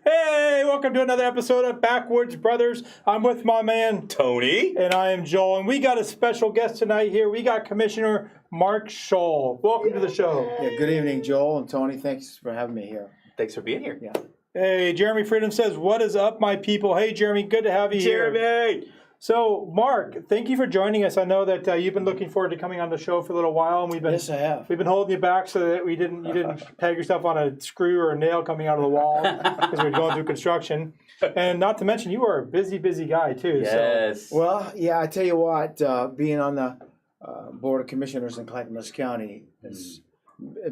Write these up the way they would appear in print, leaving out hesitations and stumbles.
Hey, welcome to another episode of Backwoods Brothers. I'm with my man Tony. and I am Joel, and we got a special guest tonight here. We got Commissioner Mark Shull. Welcome to the show. Yeah, good evening, Joel and Tony. Thanks for having me here. Thanks for being here. Yeah. Hey, Jeremy Freedom says, "What is up, my people?" Hey, Jeremy, good to have you here. Jeremy. So, Mark, thank you for joining us. I know that you've been looking forward to coming on the show for a little while, and Yes, I have. we've been holding you back so that you didn't peg yourself on a screw or a nail coming out of the wall because we were going through construction. And not to mention, you are a busy guy too. Yes. So. Well, yeah, I tell you what, being on the Board of Commissioners in Clackamas County is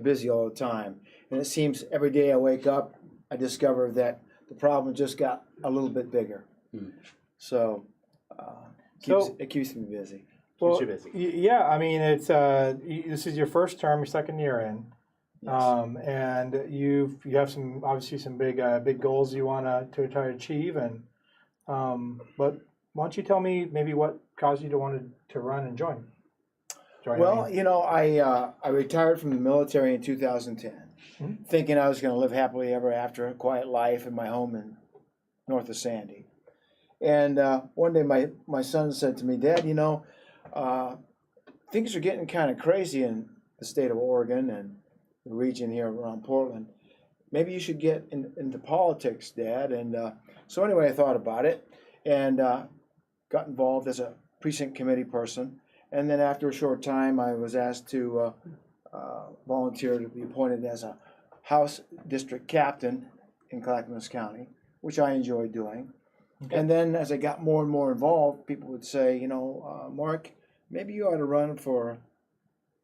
busy all the time. And it seems every day I wake up, I discover that the problem just got a little bit bigger. So it keeps me busy. Well, Keeps you busy. yeah, I mean, it's this is your first term, your second year in, Yes. and you have some big goals you want to try to achieve, and but why don't you tell me maybe what caused you to want to run and join? Well, you know, I retired from the military in 2010, thinking I was going to live happily ever after, a quiet life in my home in north of Sandy. And one day my son said to me, "Dad, you know, things are getting kind of crazy in the state of Oregon and the region here around Portland. Maybe you should get into politics, Dad." And so anyway, I thought about it and got involved as a precinct committee person. And then after a short time, I was asked to volunteer to be appointed as a House District Captain in Clackamas County, which I enjoyed doing. Okay. And then as I got more and more involved, people would say, you know, Mark, maybe you ought to run for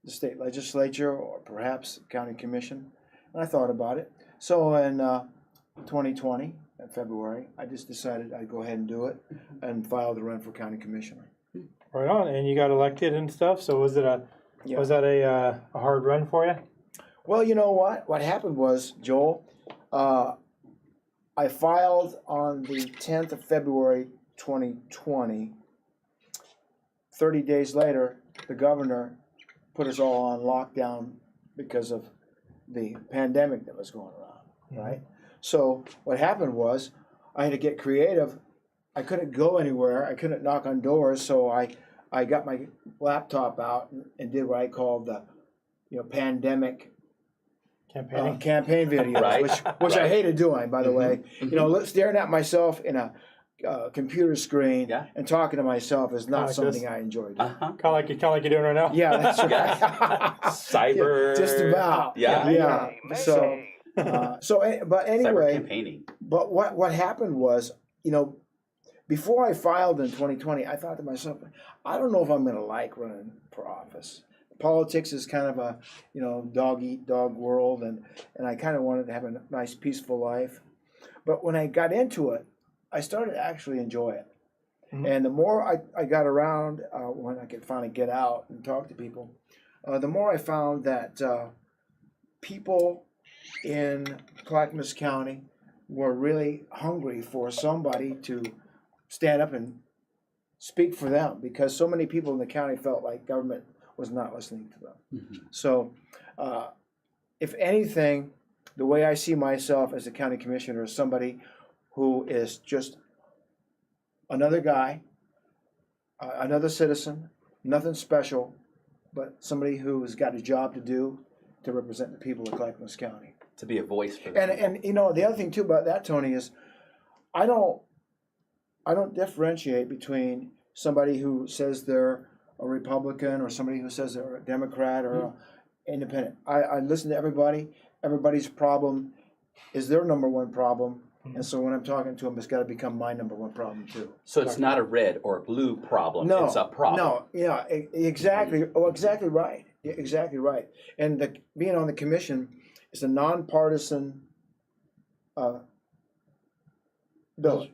the state legislature or perhaps county commission. And I thought about it. So in 2020, in February, I just decided I'd go ahead and do it and file the run for county commissioner. Right on, and you got elected and stuff. So was that a hard run for you? Well, you know what? What happened was, Joel, I filed on the 10th of February, 2020. 30 days later, the governor put us all on lockdown because of the pandemic that was going around, right? So what happened was I had to get creative. I couldn't go anywhere. I couldn't knock on doors, so I got my laptop out and did what I called the pandemic campaign videos, Right. which I hated doing, by the way. You know, staring at myself in a computer screen and talking to myself is not something I enjoy doing. Kind of like you're doing right now. Yeah, that's right. Cyber. Yeah, just about. Yeah. But anyway, Cyber campaigning. But what happened was, you know, before I filed in 2020, I thought to myself, I don't know if I'm going to like running for office. Politics is kind of a, dog eat dog world, and I kind of wanted to have a nice, peaceful life. But when I got into it, I started to actually enjoy it. And the more I got around, when I could finally get out and talk to people, the more I found that people in Clackamas County were really hungry for somebody to stand up and speak for them, because so many people in the county felt like government was not listening to them. So if anything, the way I see myself as a county commissioner is somebody who is just another guy, another citizen, nothing special, but somebody who's got a job to do to represent the people of Clackamas County. To be a voice for them. And you know, the other thing too about that, Tony, is I don't differentiate between somebody who says they're a Republican or somebody who says they're a Democrat or independent. I listen to everybody. Everybody's problem is their number one problem. And so when I'm talking to them, it's got to become my number one problem too. So it's not a red or a blue problem. No, it's a problem. No, yeah, exactly. Oh, exactly right. Exactly right. And being on the commission is a nonpartisan bill,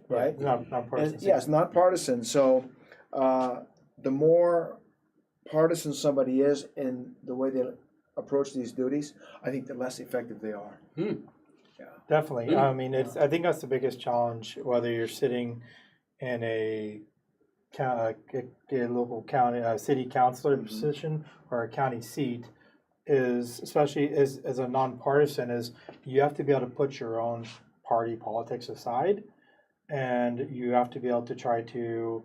right? Nonpartisan. Yes, nonpartisan. So the more partisan somebody is in the way they approach these duties, I think the less effective they are. Yeah. Definitely. I mean, I think that's the biggest challenge, whether you're sitting in a local county, city councilor position or a county seat, is especially as a nonpartisan, is you have to be able to put your own party politics aside, and you have to be able to try to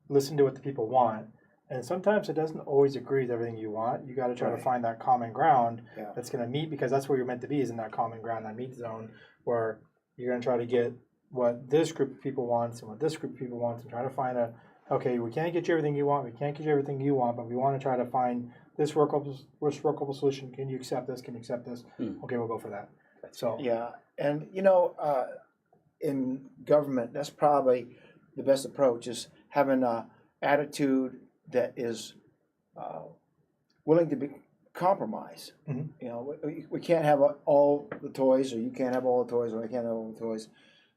listen to what the people want. And sometimes it doesn't always agree with everything you want. You got to try to find that common ground that's going to meet, because that's where you're meant to be, is in that common ground, that meet zone, where you're going to try to get what this group of people wants and what this group of people wants, and try to find okay, we can't get you everything you want, we can't get you everything you want, but we want to try to find this workable solution. Can you accept this? Can you accept this? Okay, we'll go for that. So yeah, and in government, that's probably the best approach, is having an attitude that is willing to be compromise. We can't have all the toys, or you can't have all the toys, or I can't have all the toys.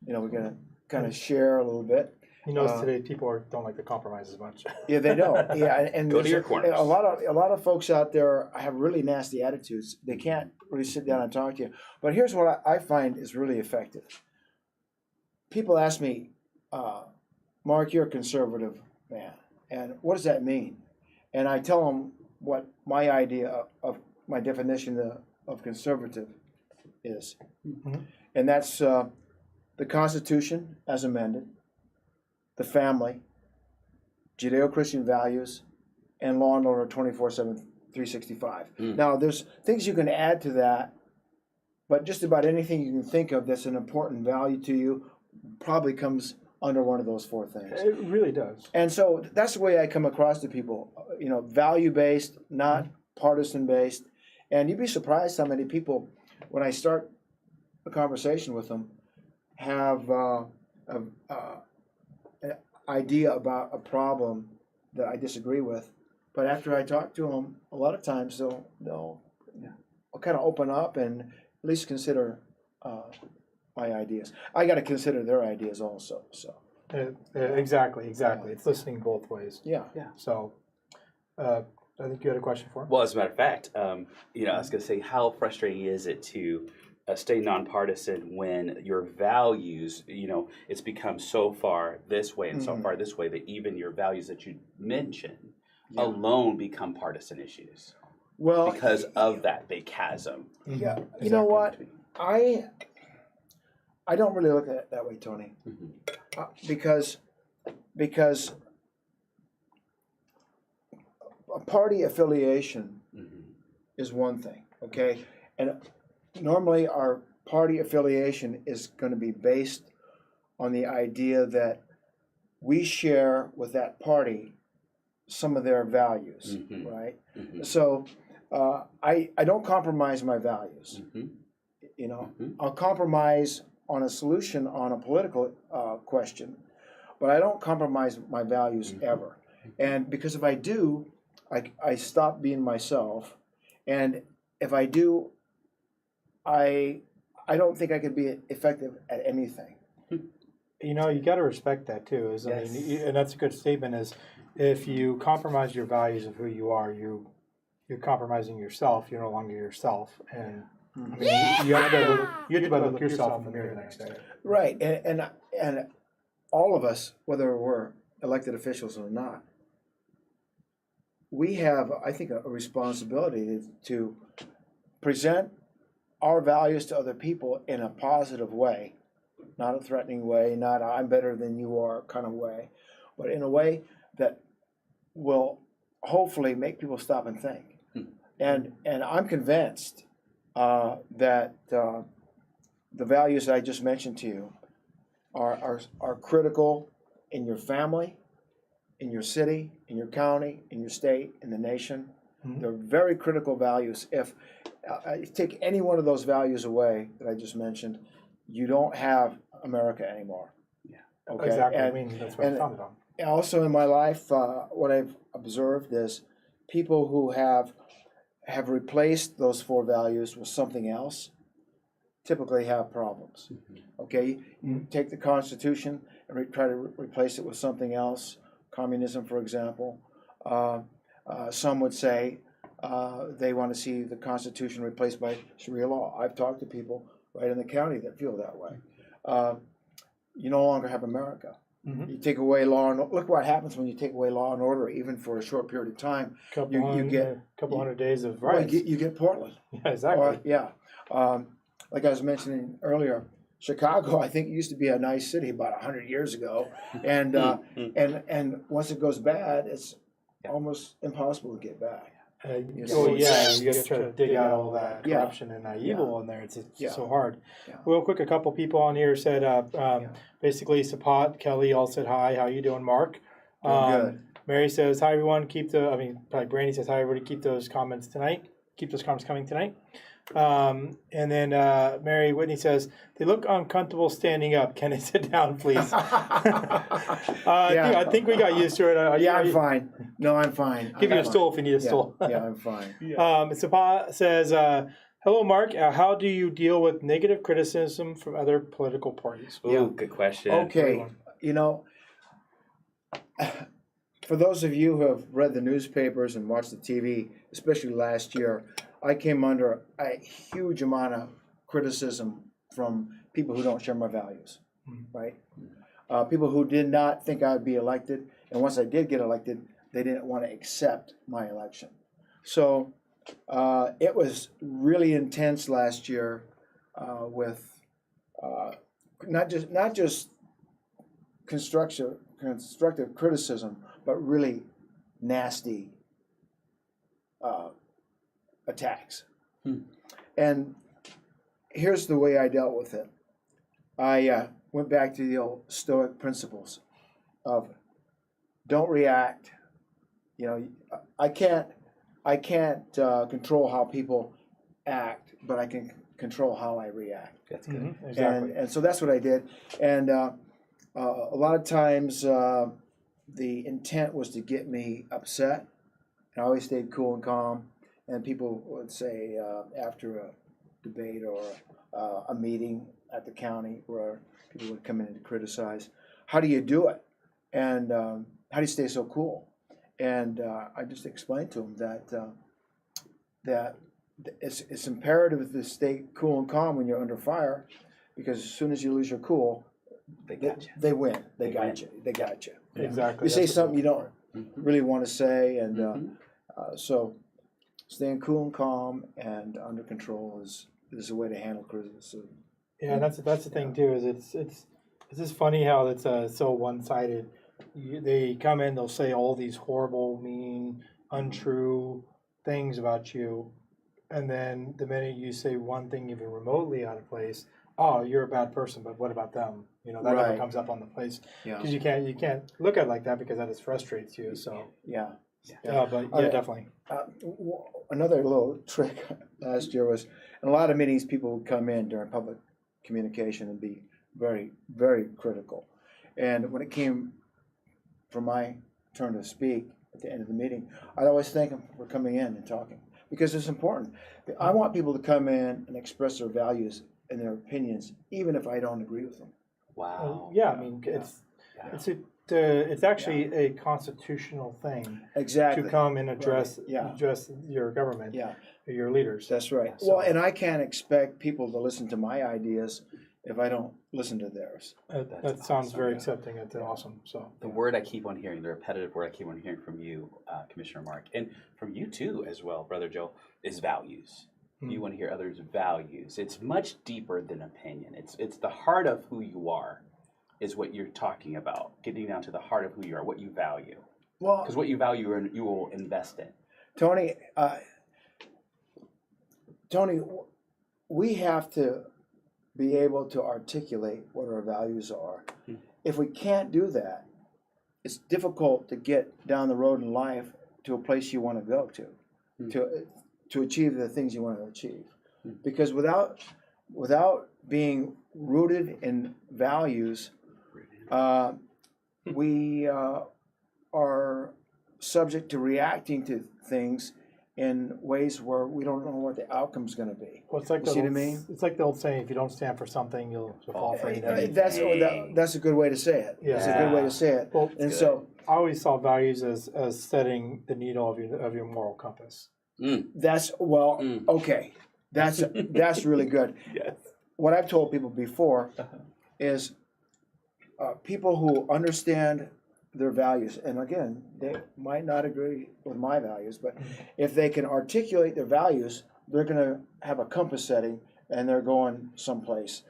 We're gonna kind of share a little bit. Today people don't like to compromise as much. Yeah, they don't. Yeah, and go to your corners. A lot of folks out there have really nasty attitudes. They can't really sit down and talk to you. But here's what I find is really effective. People ask me, Mark, you're a conservative man, and what does that mean? And I tell them what my idea of my definition of conservative is, and that's the Constitution as amended, the family, Judeo-Christian values, and law and order 24/7, 365. Now, there's things you can add to that, but just about anything you can think of that's an important value to you probably comes under one of those four things. It really does. And so that's the way I come across to people, value-based, not partisan-based. And you'd be surprised how many people, when I start a conversation with them, have an idea about a problem that I disagree with. But after I talk to them, a lot of times they'll kind of open up and at least consider my ideas. I got to consider their ideas also. So exactly. It's listening both ways. Yeah. So I think you had a question for him. Well, as a matter of fact, I was going to say, how frustrating is it to stay nonpartisan when your values, it's become so far this way and so far this way that even your values that you mentioned alone become partisan issues. Well, because of that big chasm. Yeah. You know what? I don't really look at it that way, Tony, because a party affiliation is one thing, okay, and normally our party affiliation is going to be based on the idea that we share with that party some of their values, right? So I don't compromise my values. I'll compromise on a solution on a political question, but I don't compromise my values ever. And because if I do, I stop being myself, and if I do, I don't think I could be effective at anything. You got to respect that too. And that's a good statement. Is if you compromise your values of who you are, you're compromising yourself. You're no longer yourself, and you have to look yourself in the mirror the next day. Right, and all of us, whether we're elected officials or not, we have, I think, a responsibility to present our values to other people in a positive way, not a threatening way, not I'm better than you are kind of way, but in a way that will hopefully make people stop and think. And I'm convinced that the values that I just mentioned to you are critical in your family, in your city, in your county, in your state, in the nation. They're very critical values. If you take any one of those values away that I just mentioned, you don't have America anymore. Yeah, okay? Exactly. That's what I founded on. Also in my life, what I've observed is people who have replaced those four values with something else typically have problems. Okay, you take the Constitution and try to replace it with something else, communism, for example. Some would say they want to see the Constitution replaced by Sharia law. I've talked to people right in the county that feel that way. You no longer have America. You take away law and look what happens when you take away law and order, even for a short period of time. You get a couple hundred days of riots. You get Portland. Yeah, exactly. Like I was mentioning earlier, Chicago, I think, used to be a nice city about 100 years ago, and once it goes bad, it's almost impossible to get back. You got to try to dig out all that corruption and evil in there. It's so hard. Yeah. Real quick, a couple people on here said, basically, Sapat, Kelly all said hi. How you doing, Mark? Good. Mary says, hi, everyone. Probably Brandy says, hi, everybody. Keep those comments coming tonight. And then Mary Whitney says, they look uncomfortable standing up. Can they sit down, please? I think we got used to it. I'm fine. No, I'm fine. Give you a stool if you need a stool. Yeah, I'm fine. Sapa says, hello, Mark. How do you deal with negative criticism from other political parties? Ooh, good question. Okay, for those of you who have read the newspapers and watched the TV, especially last year, I came under a huge amount of criticism from people who don't share my values, right? People who did not think I would be elected, and once I did get elected, they didn't want to accept my election. So it was really intense last year with not just constructive criticism, but really nasty attacks. And here's the way I dealt with it. I went back to the old Stoic principles of don't react. I can't control how people act, but I can control how I react. That's good. Exactly. And so that's what I did. And a lot of times the intent was to get me upset. And I always stayed cool and calm. And people would say after a debate or a meeting at the county where people would come in to criticize, how do you do it? And how do you stay so cool? And I just explained to them that it's imperative to stay cool and calm when you're under fire, because as soon as you lose your cool, they win. They got you. Exactly. You say something you don't really want to say, and so staying cool and calm and under control is a way to handle criticism. Yeah, that's the thing too. Is it's just funny how it's so one-sided. They come in, they'll say all these horrible, mean, untrue things about you, and then the minute you say one thing even remotely out of place, oh, you're a bad person. But what about them? That never comes up on the place because you can't look at it like that, because that just frustrates you. So definitely. Another little trick last year was, in a lot of meetings, people would come in during public communication and be very, very critical. And when it came for my turn to speak at the end of the meeting, I'd always thank them for coming in and talking, because it's important. I want people to come in and express their values and their opinions, even if I don't agree with them. Wow. It's actually a constitutional thing. Exactly. To come and address your government, or your leaders. That's right. So, and I can't expect people to listen to my ideas if I don't listen to theirs. That sounds very accepting. That's awesome. So the word I keep on hearing, the repetitive word I keep on hearing from you, Commissioner Mark, and from you too as well, Brother Joe, is values. You want to hear others' values. It's much deeper than opinion. It's the heart of who you are, is what you're talking about. Getting down to the heart of who you are, what you value. Well, because what you value, you will invest in. Tony, we have to be able to articulate what our values are. If we can't do that, it's difficult to get down the road in life to a place you want to go to achieve the things you want to achieve. Because without being rooted in values, we are subject to reacting to things in ways where we don't know what the outcome's going to be. Well, it's like what I mean? It's like the old saying: if you don't stand for something, you'll fall for it. That's a good way to say it. Yeah. That's a good way to say it. Well, and so I always saw values as setting the needle of your moral compass. Okay. That's really good. Yes. What I've told people before is people who understand their values, and again, they might not agree with my values, but if they can articulate their values, they're going to have a compass setting and they're going someplace.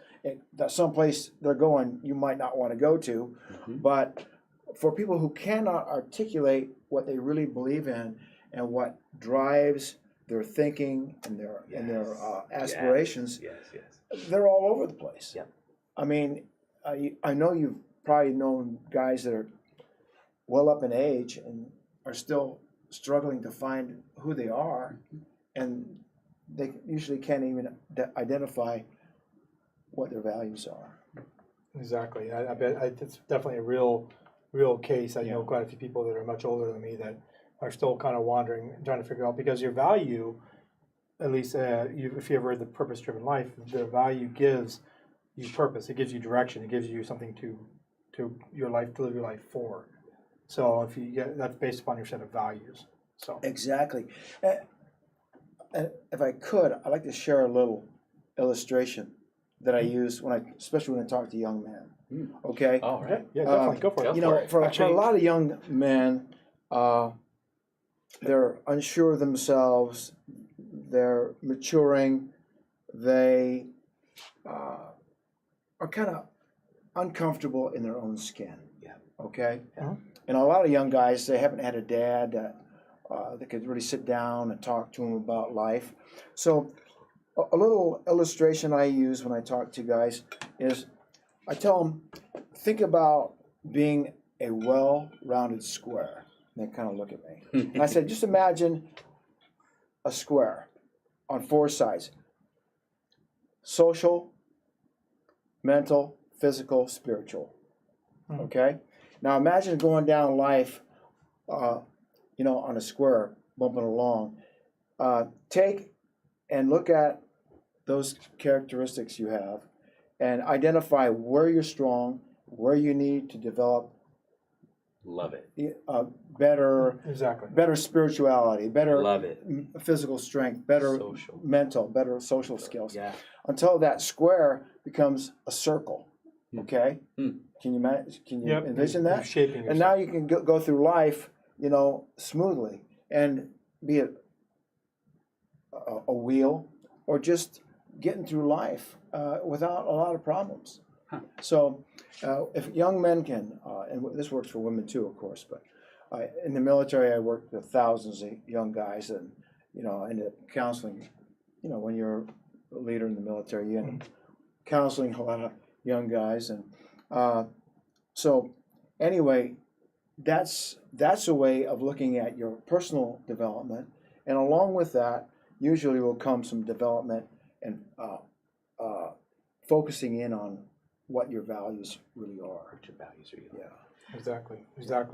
that someplace they're going you might not want to go to, but for people who cannot articulate what they really believe in and what drives their thinking and their aspirations, they're all over the place. Yep. I mean, I know you've probably known guys that are well up in age and are still struggling to find who they are, and they usually can't even identify what their values are. Exactly. I bet it's definitely a real case. I know quite a few people that are much older than me that are still kind of wandering, trying to figure out, because your value, at least if you ever read The Purpose-Driven Life, the value gives you purpose. It gives you direction. It gives you something to your life, to live your life for. So if you get, that's based upon your set of values. So exactly. And if I could, I'd like to share a little illustration that I use especially when I talk to young men. Okay. All right. Yeah, definitely go for it. You know, for a lot of young men, they're unsure of themselves. They're maturing. They are kind of uncomfortable in their own skin. Yeah. Okay. Yeah. And a lot of young guys, they haven't had a dad that could really sit down and talk to them about life. So a little illustration I use when I talk to guys is I tell them, think about being a well-rounded square. And they kind of look at me. And I said, just imagine a square on 4 sides: social, mental, physical, spiritual. Okay? Now imagine going down life, on a square, bumping along. Take and look at those characteristics you have and identify where you're strong, where you need to develop Love it. better spirituality, better Love it. physical strength, better mental, better social skills. Yeah. Until that square becomes a circle. Okay? Can you envision that? Shaping and now you can go through life, smoothly and be it a wheel or just getting through life without a lot of problems. So if young men can, and this works for women too, of course, but in the military I worked with thousands of young guys, and I ended up counseling. When you're a leader in the military, you end up counseling a lot of young guys, and so anyway, that's a way of looking at your personal development, and along with that, usually will come some development and focusing in on what your values really are. What your values really are. Yeah, exactly.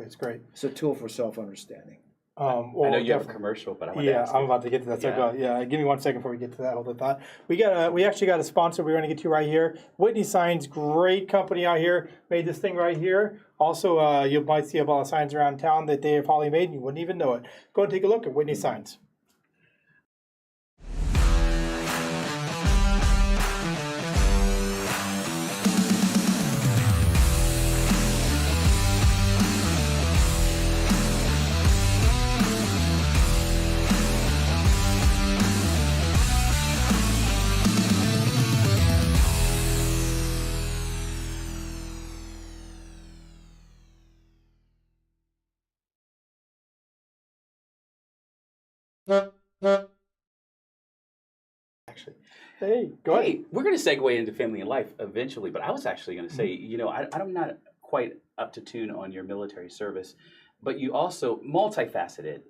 It's great. It's a tool for self-understanding. I know you have a commercial, but I want to ask I'm about to get to that. So give me 1 second before we get to that. Hold the thought. We actually got a sponsor we're going to get to right here. Whitney Signs, great company out here, made this thing right here. Also, you might see a lot of signs around town that they have probably made, and you wouldn't even know it. Go and take a look at Whitney Signs. Actually, hey, go ahead. Hey, we're going to segue into family and life eventually, but I was actually going to say, I'm not quite up to tune on your military service, but you also multifaceted.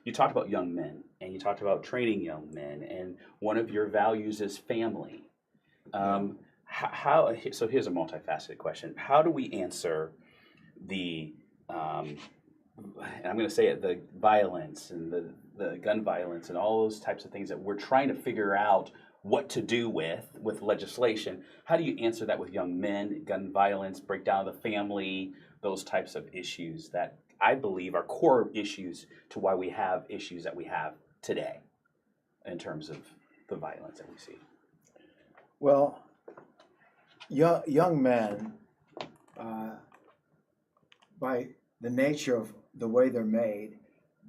You talked about young men, and you talked about training young men, and one of your values is family. So here's a multifaceted question: how do we answer the and I'm going to say it, the violence and the gun violence and all those types of things that we're trying to figure out what to do with legislation? How do you answer that with young men, gun violence, breakdown of the family, those types of issues that I believe are core issues to why we have issues that we have today in terms of the violence that we see? Well, young men, by the nature of the way they're made,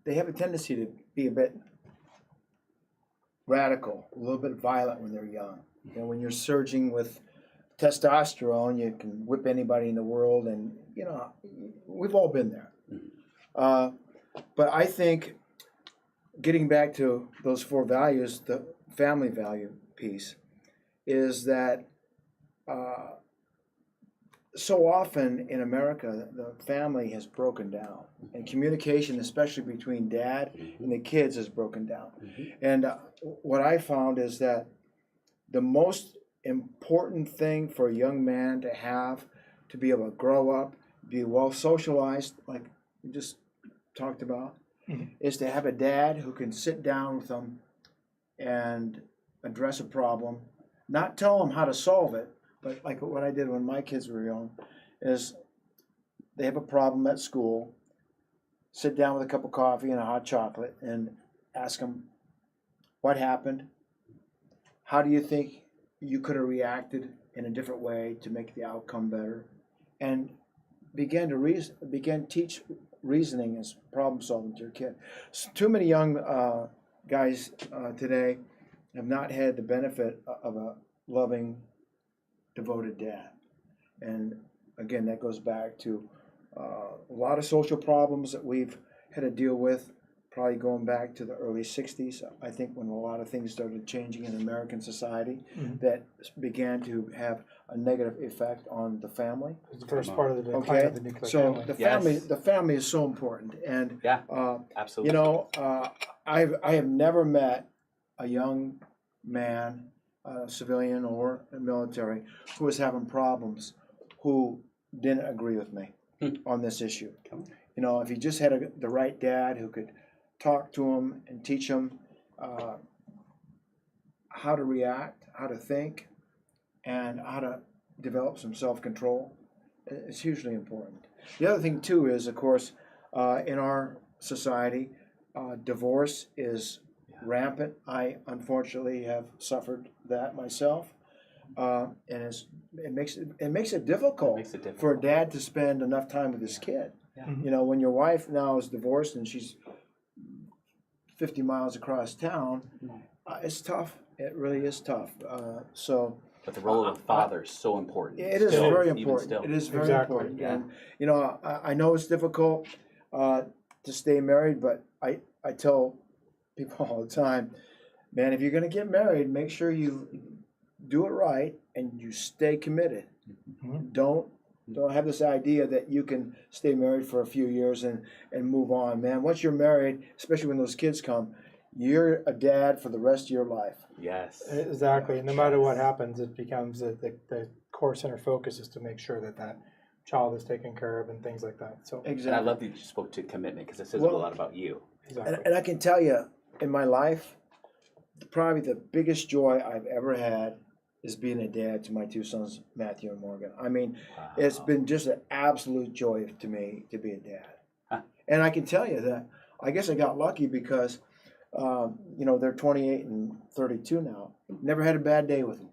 they have a tendency to be a bit radical, a little bit violent when they're young. When you're surging with testosterone, you can whip anybody in the world, and you know, we've all been there. But I think getting back to those 4 values, the family value piece, is that so often in America, the family has broken down, and communication, especially between dad and the kids, has broken down. And what I found is that the most important thing for a young man to have, to be able to grow up, be well socialized, like we just talked about, is to have a dad who can sit down with them and address a problem, not tell them how to solve it, but like what I did when my kids were young, is they have a problem at school, sit down with a cup of coffee and a hot chocolate and ask them, what happened? How do you think you could have reacted in a different way to make the outcome better? And begin to teach reasoning as problem solving to your kid. Too many young guys today have not had the benefit of a loving, devoted dad. And again, that goes back to a lot of social problems that we've had to deal with, probably going back to the early 60s, I think, when a lot of things started changing in American society that began to have a negative effect on the family. It was the first part of the decline of the nuclear family. So the family is so important. And absolutely. you know, I have never met a young man, civilian or military, who was having problems who didn't agree with me on this issue. You know, if he just had the right dad who could talk to him and teach him how to react, how to think, and how to develop some self-control, it's hugely important. The other thing too is, of course, in our society, divorce is rampant. I unfortunately have suffered that myself, and it makes it difficult for a dad to spend enough time with his kid. You know, when your wife now is divorced and she's 50 miles across town, it's tough. It really is tough. But the role of the father is so important. It is very important. It is very important. Yeah. And you know, I know it's difficult to stay married, but I tell people all the time, man, if you're going to get married, make sure you do it right and you stay committed. Don't have this idea that you can stay married for a few years and move on, man. Once you're married, especially when those kids come, you're a dad for the rest of your life. Yes. Exactly. No matter what happens, it becomes the core center focus is to make sure that child is taken care of and things like that. So exactly. And I love that you spoke to commitment, because it says a lot about you. Exactly. And I can tell you, in my life, probably the biggest joy I've ever had is being a dad to my 2 sons, Matthew and Morgan. I mean, it's been just an absolute joy to me to be a dad. And I can tell you that I guess I got lucky because, you know, they're 28 and 32 now. Never had a bad day with them.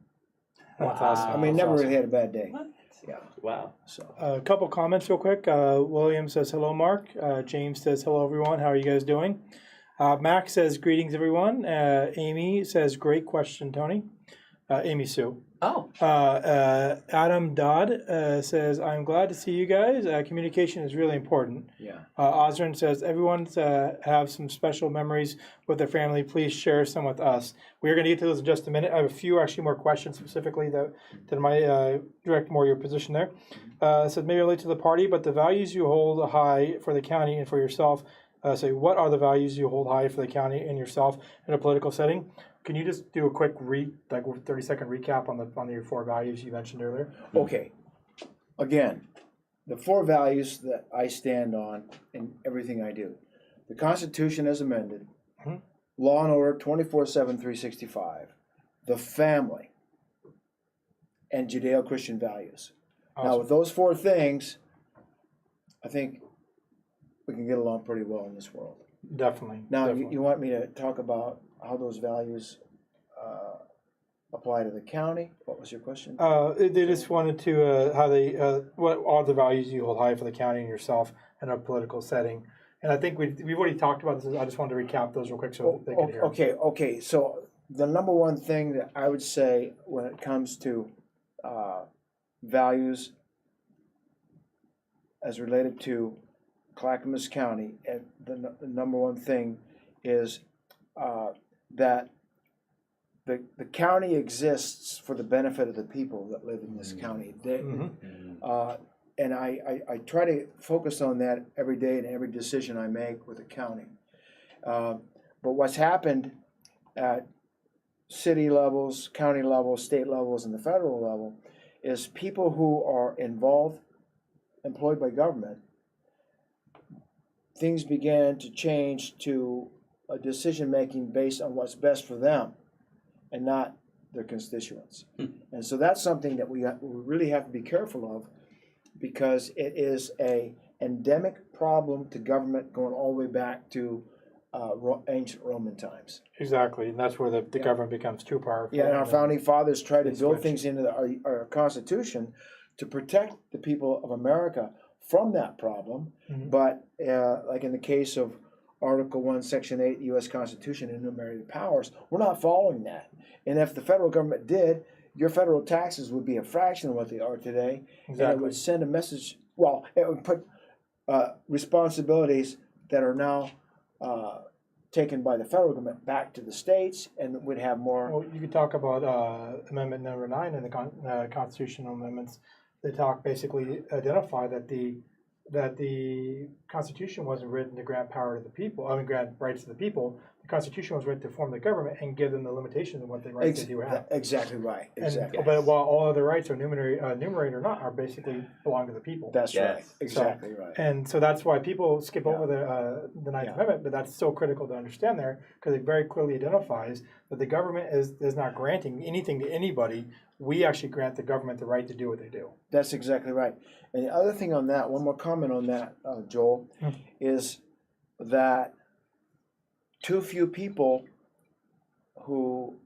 That's awesome. I mean, never really had a bad day. What? Yeah. Wow. So a couple comments real quick. William says, hello, Mark. James says, hello, everyone. How are you guys doing? Max says, greetings, everyone. Amy says, great question, Tony. Amy Sue. Oh. Adam Dodd says, I'm glad to see you guys. Communication is really important. yeah. Osrin says, everyone's have some special memories with their family. Please share some with us. We're going to get to those in just a minute. I have a few actually more questions specifically that might direct more your position there. It says, maybe relate to the party, but the values you hold high for the county and for yourself. So what are the values you hold high for the county and yourself in a political setting? Can you just do a quick 30-second recap on your 4 values you mentioned earlier? Okay. Again, the 4 values that I stand on in everything I do. The Constitution as amended, law and order 24/7, 365, the family, and Judeo-Christian values. Awesome. Now, with those 4 things, I think we can get along pretty well in this world. Definitely. Now, definitely. you want me to talk about how those values apply to the county? What was your question? They just wanted to how they what are the values you hold high for the county and yourself in a political setting, and I think we've already talked about this. I just wanted to recap those real quick so they could hear. Okay. So the number one thing that I would say when it comes to values as related to Clackamas County, and the number one thing is that the county exists for the benefit of the people that live in this county. And I try to focus on that every day in every decision I make with the county. But what's happened at city levels, county levels, state levels, and the federal level is people who are involved, employed by government, things began to change to a decision making based on what's best for them and not their constituents. And so that's something that we really have to be careful of, because it is a endemic problem to government going all the way back to ancient Roman times. Exactly, and that's where the government becomes too powerful. Yeah, and our founding fathers tried to build switch. things into our Constitution to protect the people of America from that problem. But like in the case of Article 1, Section 8, U.S. Constitution, enumerated powers, we're not following that. And if the federal government did, your federal taxes would be a fraction of what they are today. Exactly. And it would send a message, well, it would put responsibilities that are now taken by the federal government back to the states, and would have more. Well, you could talk about Amendment Number 9 in the constitutional amendments. They basically identify that the Constitution wasn't written to grant power to the people. Grant rights to the people. The Constitution was written to form the government and give them the limitations of what the rights they do have. Exactly right. Exactly. But while all other rights are enumerated or not, are basically belong to the people. That's right. Yes. Exactly right. And so that's why people skip over the Ninth Amendment, but that's so critical to understand there, because it very clearly identifies that the government is not granting anything to anybody. We actually grant the government the right to do what they do. That's exactly right. And the other thing on that, one more comment on that, Joel, is that too few people who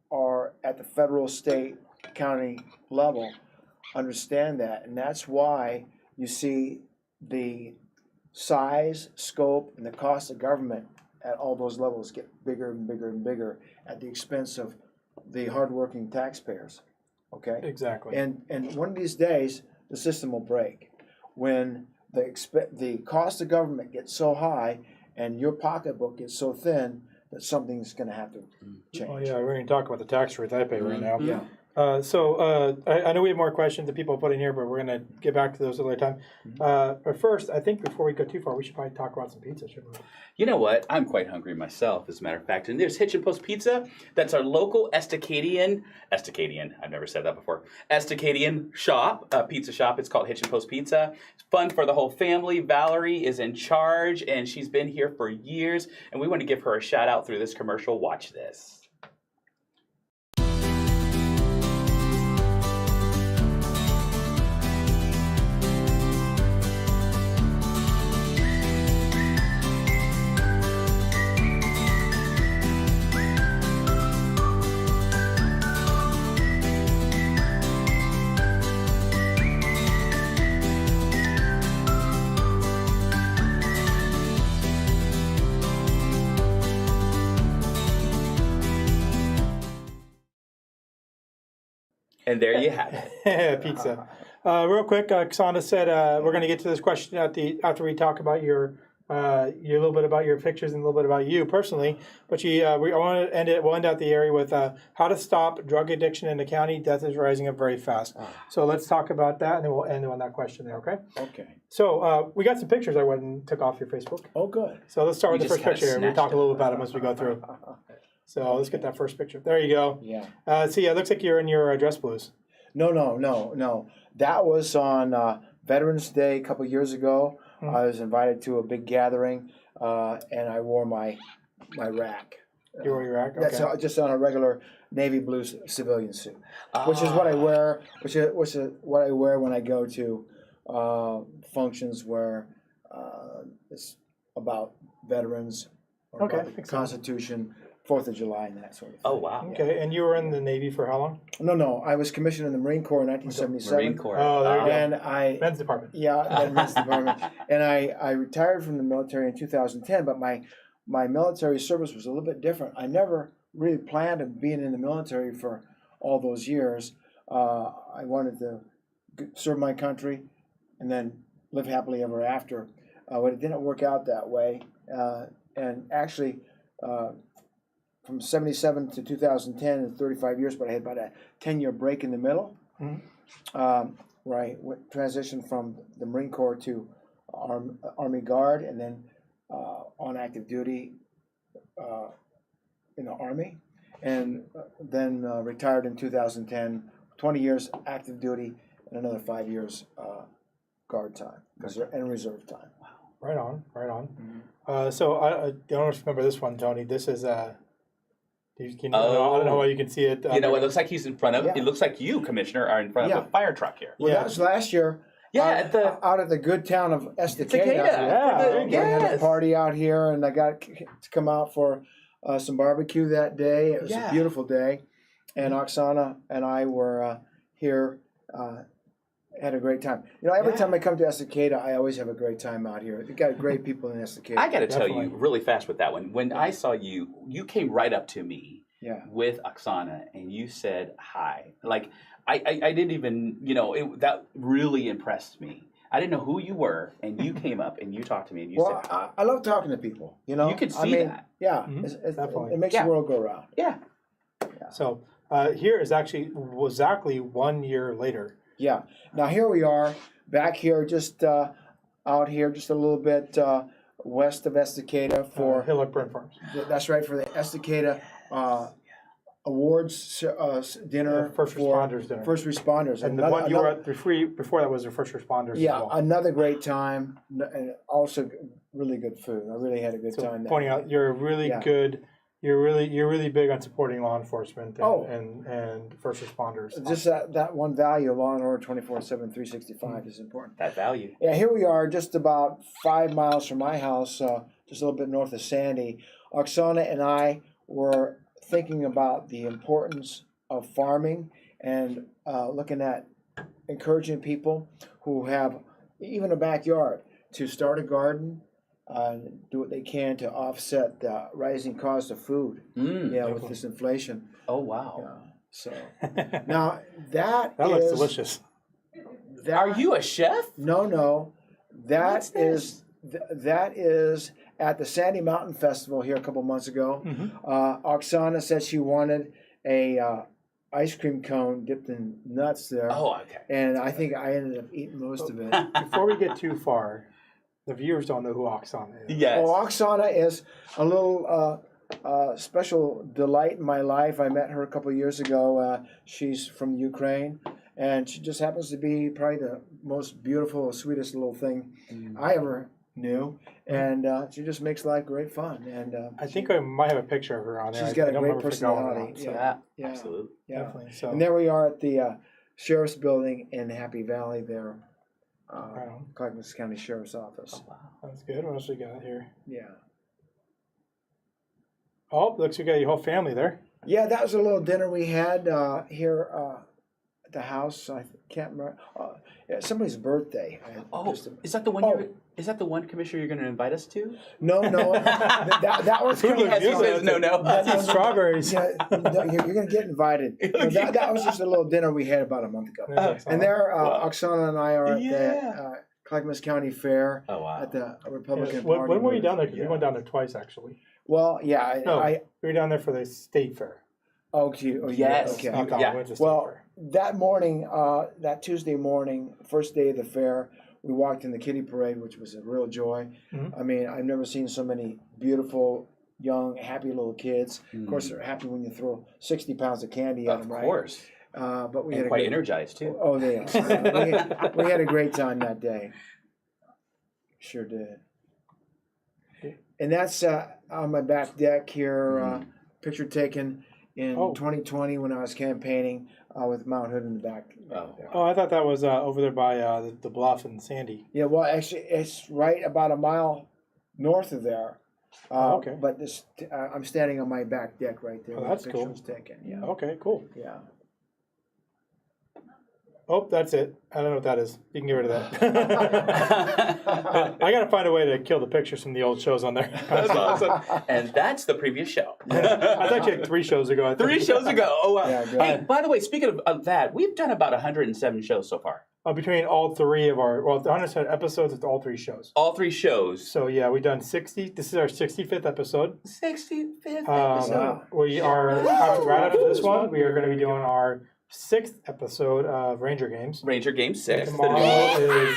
are at the federal, state, county level understand that. And that's why you see the size, scope, and the cost of government at all those levels get bigger and bigger and bigger at the expense of the hardworking taxpayers. Okay? Exactly. And one of these days, the system will break when the cost of government gets so high and your pocketbook gets so thin that something's going to have to change. Oh yeah, we're going to talk about the tax rates I pay right now. Yeah. I know we have more questions that people put in here, but we're going to get back to those another time. But first, I think before we go too far, we should probably talk about some pizza, shouldn't we? You know what? I'm quite hungry myself, as a matter of fact. And there's Hitch and Post Pizza. That's our local Estacadian, I've never said that before, Estacadian shop, pizza shop. It's called Hitch and Post Pizza. It's fun for the whole family. Valerie is in charge, and she's been here for years. And we want to give her a shout out through this commercial. Watch this. And there you have it. Pizza. Real quick, Ksana said we're going to get to this question after we talk about your little bit about your pictures and a little bit about you personally. But we'll end out the area with how to stop drug addiction in the county. Death is rising up very fast. So let's talk about that, and then we'll end on that question there. Okay. Okay. So we got some pictures I went and took off your Facebook. Oh, good. So let's start with the first picture here. We'll talk a little bit about them as we go through. So let's get that first picture. There you go. Yeah. See, it looks like you're in your dress blues. No. That was on Veterans Day a couple years ago. I was invited to a big gathering, and I wore my rack. You wore your rack? Okay. That's just on a regular navy blue civilian suit, which is what I wear. Which is what I wear when I go to functions where it's about veterans, or about the Constitution, 4th of July, and that sort of thing. Oh, wow. Okay, and you were in the Navy for how long? No. I was commissioned in the Marine Corps in 1977. Marine Corps. Oh, there you go. And Men's department. Yeah, Men's department. And I retired from the military in 2010, but my military service was a little bit different. I never really planned on being in the military for all those years. I wanted to serve my country, and then live happily ever after. But it didn't work out that way. And actually, from 77 to 2010, 35 years, but I had about a 10-year break in the middle, where I transitioned from the Marine Corps to Army Guard, and then on active duty in the Army, and then retired in 2010, 20 years active duty, and another 5 years guard time and reserve time. Wow. Right on, right on. So I don't know if you remember this one, Tony. This is I don't know why you can see it. You know, it looks like he's in front of. Yeah. It looks like you, Commissioner, are in front of a fire truck here. Well, that was last year. Yeah, out at the good town of Estacada. Yeah, We had a party out here, and I got to come out for some barbecue that day. It was a beautiful day, and Oksana and I were here. Had a great time. You know, every time I come to Estacada, I always have a great time out here. You got great people in Estacada. I got to tell you really fast with that one. When I saw you, you came right up to me with Oksana, and you said hi. Like, I didn't even, you know, that really impressed me. I didn't know who you were, and you came up and you talked to me, and you said hi. I love talking to people. You know, you can see that. Yeah, Definitely. it makes the world go round. Yeah. So here is actually exactly 1 year later. Yeah. Now here we are, back here, just out here, just a little bit west of Estacada for Hillock Burn Farms. That's right, for the Estacada awards dinner. First responders dinner. First responders. And the one you were at before that was the first responders. Yeah, as well. another great time, and also really good food. I really had a good time. Pointing out, you're really good. You're really big on supporting law enforcement and first responders. Just that one value of law and order 24/7, 365 is important. That value. Yeah, here we are, just about 5 miles from my house, just a little bit north of Sandy. Oksana and I were thinking about the importance of farming and looking at encouraging people who have even a backyard to start a garden. Do what they can to offset the rising cost of food. With this inflation. Oh wow! So now that looks delicious. Are you a chef? No. That is at the Sandy Mountain Festival here a couple months ago. Oksana said she wanted a ice cream cone dipped in nuts there. Oh, okay. And I think I ended up eating most of it. Before we get too far, the viewers don't know who Oksana is. Yes. Well, Oksana is a little special delight in my life. I met her a couple of years ago. She's from Ukraine, and she just happens to be probably the most beautiful, sweetest little thing I ever knew. And she just makes life great fun. And I think I might have a picture of her on there. She's got I a don't great remember if it's going or not, personality. so- Yeah. Absolutely. Yeah. Definitely. So, And there we are at the Sheriff's Building in Happy Valley there. right on. Clackamas County Sheriff's Office. Oh, wow. That's good. What else we got here? Yeah. Oh, looks like you got your whole family there. Yeah, that was a little dinner we had here at the house. I can't remember. Somebody's birthday. Is that the one? Is that the one, Commissioner, you're going to invite us to? No. that was Food looks He says no. That's strawberries. Yeah, you're going to get invited. No, that was just a little dinner we had about a month ago. And there, Oksana and I are at the Clackamas County Fair at the Republican Party. When were you down there? 'Cause we went down there twice, actually. Well, yeah. We were down there for the state fair. Yes. Okay. Not college, we went to state Well, fair. that morning, that Tuesday morning, first day of the fair, we walked in the kiddie parade, which was a real joy. I mean, I've never seen so many beautiful, young, happy little kids. Of course, they're happy when you throw 60 pounds of candy at them, right? Of course. But we And had quite energized, too. Oh, they are. we had a great time that day. Sure did. And that's on my back deck here, picture taken in 2020 when I was campaigning with Mount Hood in the back. Oh, I thought that was over there by the bluff in Sandy. Yeah, well, actually, it's right about a mile north of there. Okay. But this, I'm standing on my back deck right there. Oh, where that's the picture cool. was taken. Yeah. Okay, cool. Yeah. Oh, that's it. I don't know what that is. You can get rid of that. I got to find a way to kill the pictures from the old shows on there. That's awesome. And that's the previous show. I thought you had 3 shows ago. 3 shows ago. Oh, wow. Yeah, Hey, by the way, speaking of that, we've done about 107 shows so far. Between all three of our, well, 100 episodes with all three shows. All three shows. So yeah, we've done 60. This is our 65th episode. 65th episode. We are right after this one. We are going to be doing our 6th episode of Ranger Games. Ranger Game 6. Tomorrow is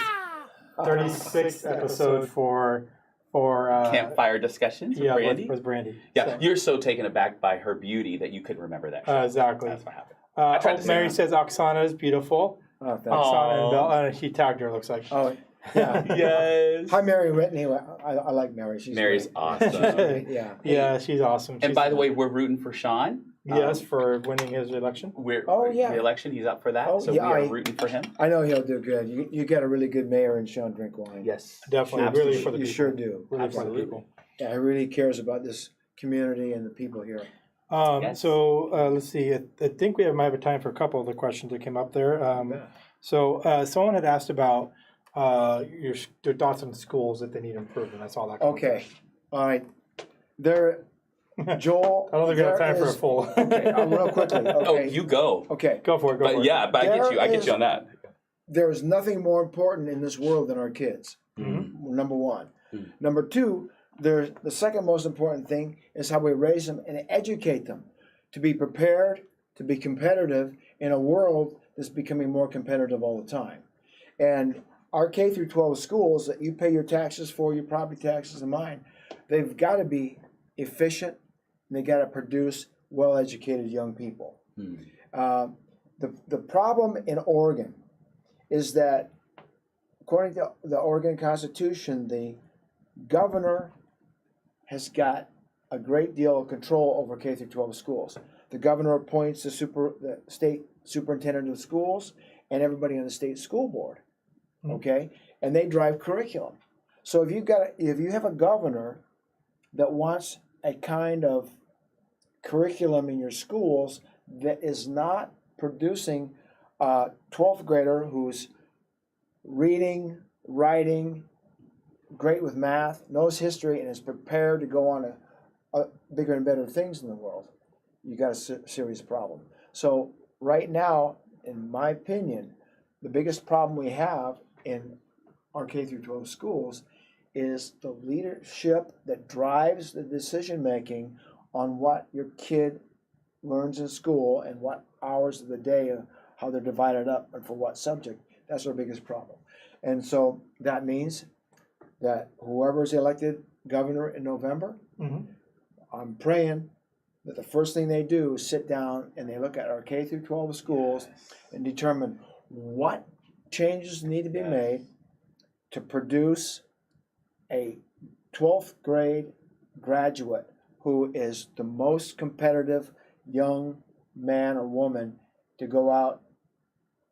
36th episode for Campfire Discussions with Brandy. With Brandy. Yeah, so. You're so taken aback by her beauty that you couldn't remember that show. Exactly. That's what happened. Mary says Oksana is beautiful. Oh, thanks. Oksana and Bella, he tagged her, looks like. Oh, yeah. Yes. Hi, Mary Whitney. I like Mary. Mary's great. awesome. Yeah. Yeah, she's awesome. And by the way, we're rooting for Sean. Yes, for winning his election. The election, he's up for that. Oh, so yeah, we are rooting for him. I know he'll do good. You got a really good mayor in Sean Drinkwine. Yes. Definitely. Absolutely. Really for the You people. sure do. Really Absolutely. for the people. Yeah, he really cares about this community and the people here. Yes. So let's see. I think we might have time for a couple of the questions that came up there. So someone had asked about their thoughts on the schools that they need improvement. That's all that. Okay. All right. There, Joel. I don't think we have time for a full. Okay, real quickly. Okay. Oh, you go. Okay. Go for it. Go for it. Yeah, but I get you on that. There is nothing more important in this world than our kids. Mm-hmm. Number one. Number two, the second most important thing is how we raise them and educate them to be prepared, to be competitive in a world that's becoming more competitive all the time. And our K through 12 schools that you pay your taxes for, your property taxes and mine, they've got to be efficient and they got to produce well-educated young people. The problem in Oregon is that according to the Oregon Constitution, the governor has got a great deal of control over K through 12 schools. The governor appoints the state superintendent of schools and everybody on the state school board. Okay, and they drive curriculum. So if you have a governor that wants a kind of curriculum in your schools that is not producing a 12th grader who's reading, writing, great with math, knows history, and is prepared to go on a bigger and better things in the world, you got a serious problem. So right now, in my opinion, the biggest problem we have in our K through 12 schools is the leadership that drives the decision making on what your kid learns in school and what hours of the day, how they're divided up and for what subject. That's our biggest problem. And so that means that whoever's elected governor in November, I'm praying that the first thing they do is sit down and they look at our K through 12 schools and determine what changes need to be made to produce a 12th grade graduate who is the most competitive young man or woman to go out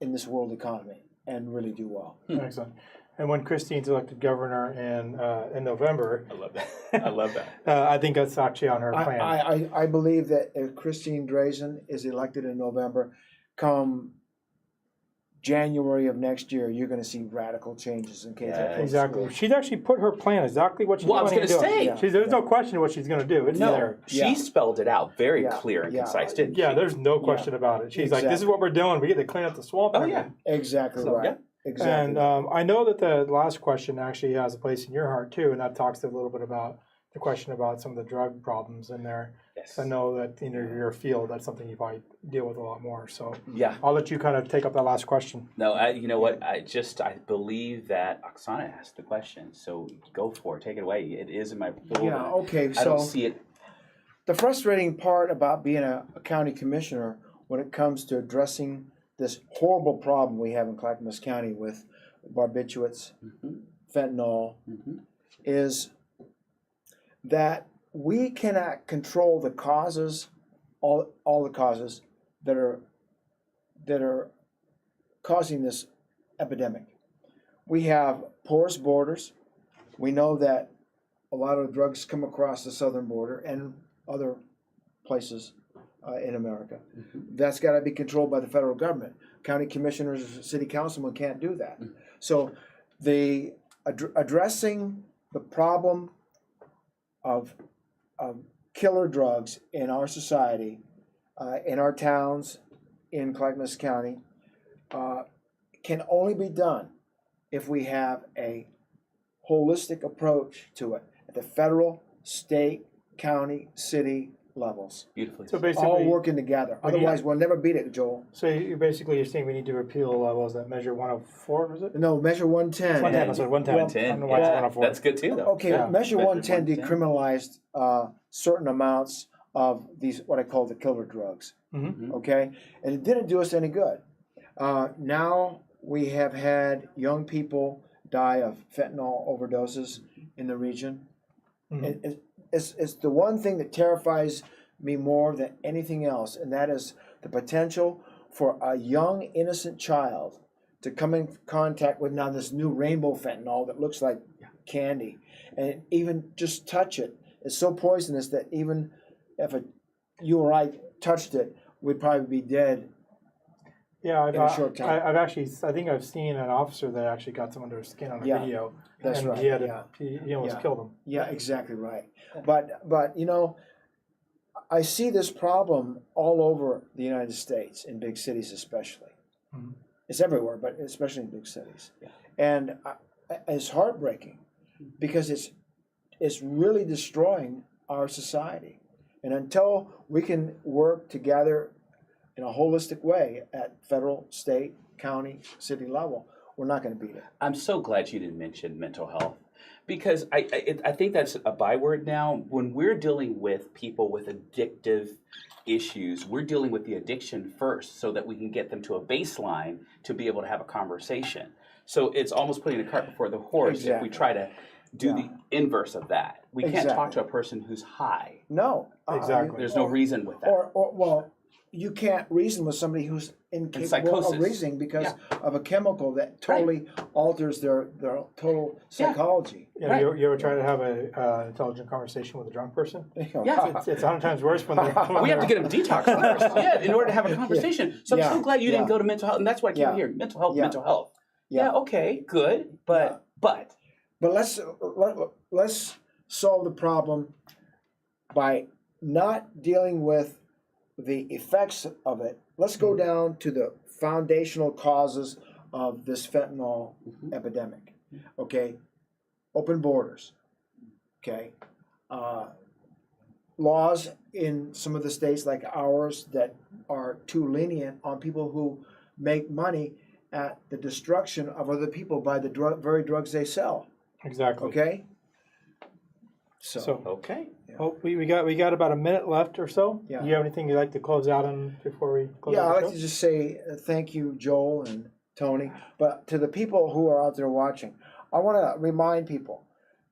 in this world economy and really do well. Excellent. And when Christine's elected governor in November, I love that. I love that. I think that's actually on her plan. I believe that if Christine Drazen is elected in November, come January of next year, you're going to see radical changes in K-12. Exactly. She's actually put her plan exactly what she's Well, I was going to do. say. Yeah. There's no question what she's going to do. It's there. She spelled it out very clear and concise, didn't she? Yeah, there's no question about it. She's like, this is what we're doing. We get to clean up the swamp. Oh, yeah. Exactly right. Yeah. Exactly. And I know that the last question actually has a place in your heart too, and that talks a little bit about the question about some of the drug problems in there. Yes. I know that in your field, that's something you probably deal with a lot more. So Yeah. I'll let you kind of take up that last question. No, you know what? I believe that Oksana asked the question, so go for it. Take it away. It is in my folder. Yeah, okay. I So don't see it. the frustrating part about being a county commissioner when it comes to addressing this horrible problem we have in Clackamas County with barbiturates, fentanyl, is that we cannot control the causes, all the causes that are causing this epidemic. We have porous borders. We know that a lot of drugs come across the southern border and other places in America. That's got to be controlled by the federal government. County commissioners, city councilmen can't do that. So the addressing the problem of killer drugs in our society, in our towns, in Clackamas County, can only be done if we have a holistic approach to it at the federal, state, county, city levels. Beautifully. So said. basically, All working together. we need- Otherwise, we'll never beat it, Joel. so you're saying we need to repeal levels that measure 104, was it? No, measure 110. 110, that's what 110. I 110. don't know why it's Yeah, 104. that's good too, though. Okay, Yeah. measure Measure 110 110. decriminalized certain amounts of these, what I call the killer drugs. Mhm. Okay? And it didn't do us any good. Now we have had young people die of fentanyl overdoses in the region. Mhm. It's the one thing that terrifies me more than anything else, and that is the potential for a young, innocent child to come in contact with now this new rainbow fentanyl that looks like candy, and even just touch it. It's so poisonous that even if you or I touched it, we'd probably be dead. Yeah, in a short time. I think I've seen an officer that actually got someone to their skin on a Yeah, video. that's and right, He had yeah. he almost Yeah. killed him. Yeah, exactly right. But you know, I see this problem all over the United States, in big cities especially. Mhm. It's everywhere, but especially in big cities. And it's heartbreaking because it's really destroying our society. And until we can work together in a holistic way at federal, state, county, city level, we're not going to beat it. I'm so glad you didn't mention mental health, because I think that's a byword now. When we're dealing with people with addictive issues, we're dealing with the addiction first so that we can get them to a baseline to be able to have a conversation. So it's almost putting the cart before the horse if Exactly. we try to do the inverse of that. We can't talk Exactly. to a person who's high. No. Exactly. There's no reason with that. Well, you can't reason with somebody who's incapable of psychosis. reasoning because of a chemical that totally alters their total psychology. You know, you ever try to have a intelligent conversation with a drunk person? Yeah. It's 100 times worse when they're. We have to get them detoxed first, in order to have a conversation. So I'm so glad you didn't go to mental health, and that's what I keep hearing: mental health, mental health. Yeah, okay, good, but let's solve the problem by not dealing with the effects of it. Let's go down to the foundational causes of this fentanyl epidemic. Okay, open borders. Okay, laws in some of the states like ours that are too lenient on people who make money at the destruction of other people by the very drugs they sell. Exactly. Okay. So okay. well, we got about a minute left or so. Yeah. Do you have anything you'd like to close out on before we close Yeah, out I'd the like show? to just say thank you, Joel and Tony. But to the people who are out there watching, I want to remind people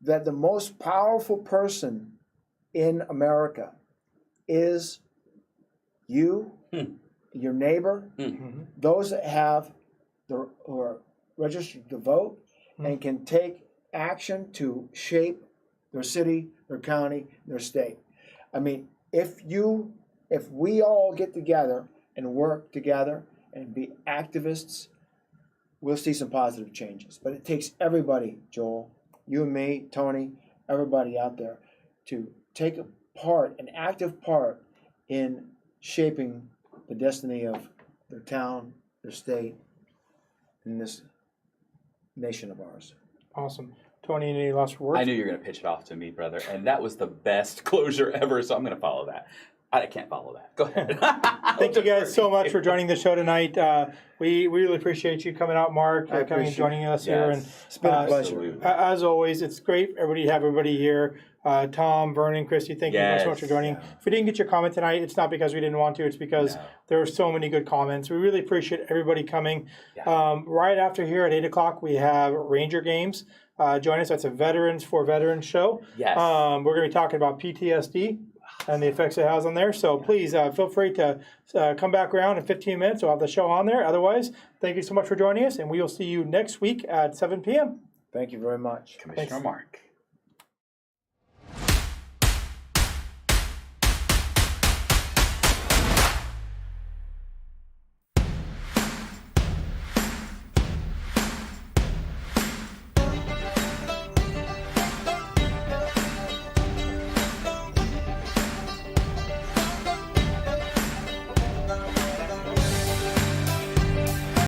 that the most powerful person in America is you, your neighbor, those that have who are registered to vote and can take action to shape their city, their county, their state. I mean, if we all get together and work together and be activists, we'll see some positive changes. But it takes everybody, Joel, you and me, Tony, everybody out there, to take a part, an active part in shaping the destiny of their town, their state, and this nation of ours. Awesome. Tony, any last words? I knew you were going to pitch it off to me, brother, and that was the best closure ever, so I'm going to follow that. I can't follow that. Go ahead. Thank you guys so much for joining the show tonight. We really appreciate you coming out, Mark, coming and joining us here. And It's been a pleasure. As always, it's great to have everybody here. Tom, Vernon, Christy, thank you so much for joining. If we didn't get your comment tonight, it's not because we didn't want to. It's because there were so many good comments. We really appreciate everybody coming. Right after here at 8 o'clock, we have Ranger Games. Join us. That's a Veterans for Veterans show. Yes. We're going to be talking about PTSD and the effects it has on there. So please feel free to come back around in 15 minutes. We'll have the show on there. Otherwise, thank you so much for joining us, and we will see you next week at 7 p.m. Thank you very much. Commissioner Mark.